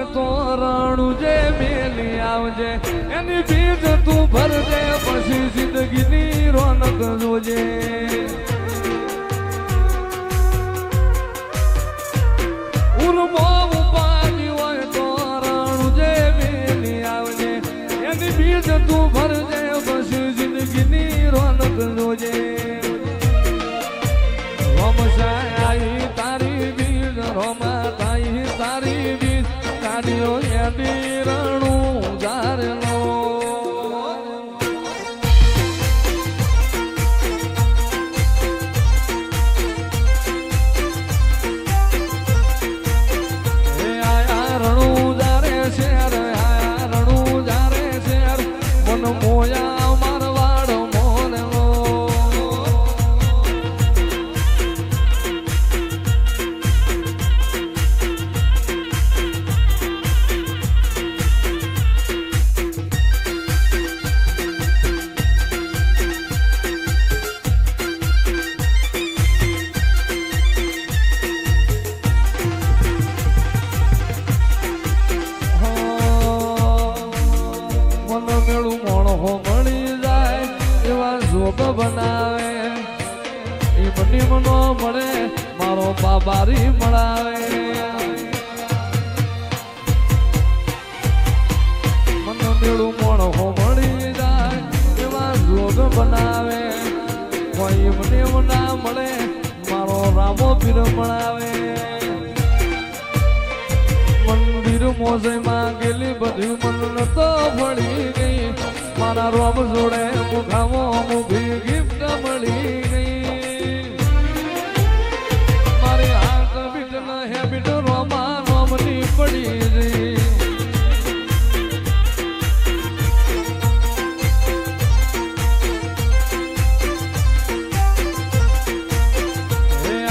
હોય તો રણું જે મેલી આવજે એની બીજ તું ભરજે પછી જિંદગીની રોનક જોજે ઉર્મો ઉપાડી હોય તો રણું જે મેલી આવજે એની બીજ તું ભરજે પછી જિંદગીની રોનક જોજે રોમશાઈ તારી બીજ રોમા તાઈ તારી બીજ કાઢ્યો એની રણું જારેલો આયા રણું જારે શેર આયા રણું જારે શેર મન મોયા મારવાડ મોનેલો બનાવે એ બની મનો મળે મારો બાબારી મળાવે મન મેળું મોણો મળી જાય એવા જોગ બનાવે કોઈ મને ના મળે મારો રામો પીર મળાવે મંદિર મોજમાં ગયેલી બધી મન તો ભળી ગઈ મારા રોમ જોડે મુખામો મુખી ગિફ્ટ મળી ગઈ મારી હાથ બીટ ન હેબિટ રોમા રોમની પડી ગઈ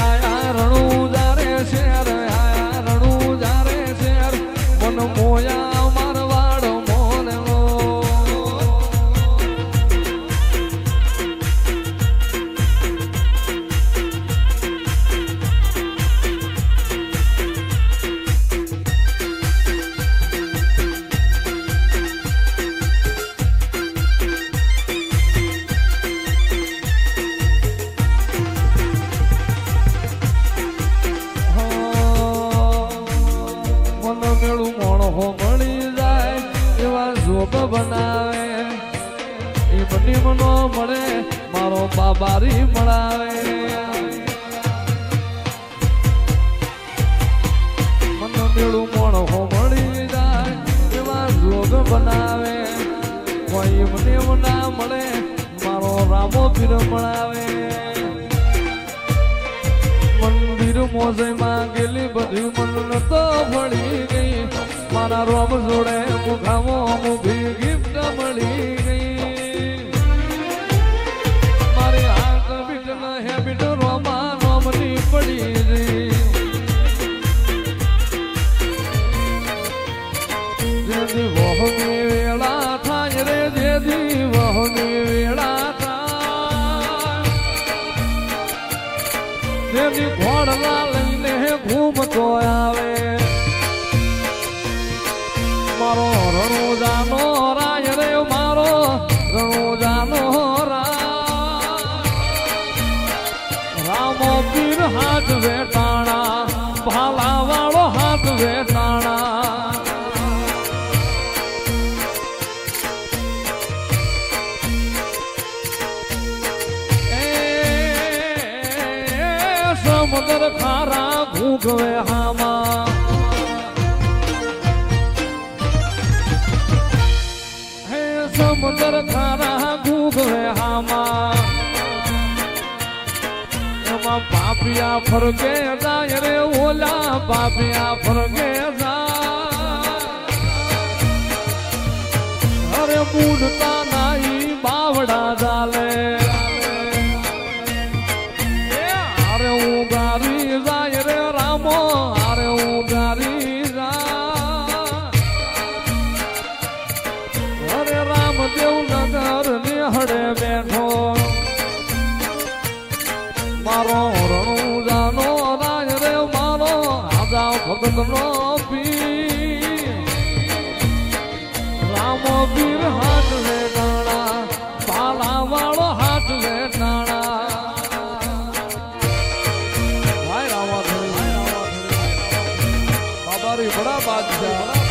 આયા રણું જારે શેર આયા રણું જારે શેર મન મોયા મારવાડ મોનેલો મેળું મોણો મળી જાય એવા જોગ બનાવે એ બની મનો મળે મારો બાબારી મળાવે મન મેળું મોણો મળી જાય એવા જોગ બનાવે કોઈ મને ના મળે મારો રામો પીર મળાવે મંદિર મોજમાં ગયેલી બધી મન તો ભળી ગઈ મારા રોમ જોડે મુખામો મુખી ગિફ્ટ મળી ગઈ મારી હાથ બીટ ન હેબિટ રોમા રોમની પડી ગઈ જેથી વહની વેળા થાય રે જેથી વહની વેળા થાય જેથી ઘોડલા લઈને ઘૂમતો આવે મારો રણુજાનો રાય રે મારો રણુજાનો રામો પીર હાથ વેટાણા ભાલા વાળો હાથ વેટાણા સમુદ્ર ખારા ઘૂંઘવે હામાં સમુદ્ર ખારા ઘૂંઘવે હામાં એમાં પાપિયા ફરકે જાય રે ઓલા પાપિયા ફરકે જાય અરે મૂડતા નાઈ બાવડા ચાલે અરે ઉગારી જાય રે રામો અરે ઉગારી જાય અરે રામદેવ નગર નિહળે બેઠો મારો રણુજાનો રાજ રે મારો આજા ભગત નો પી પીર હાથ લે ટાણા પાલા વાળો હાથ લે ટાણા ભાઈ રાવા બાબારી બડા બાદશાહ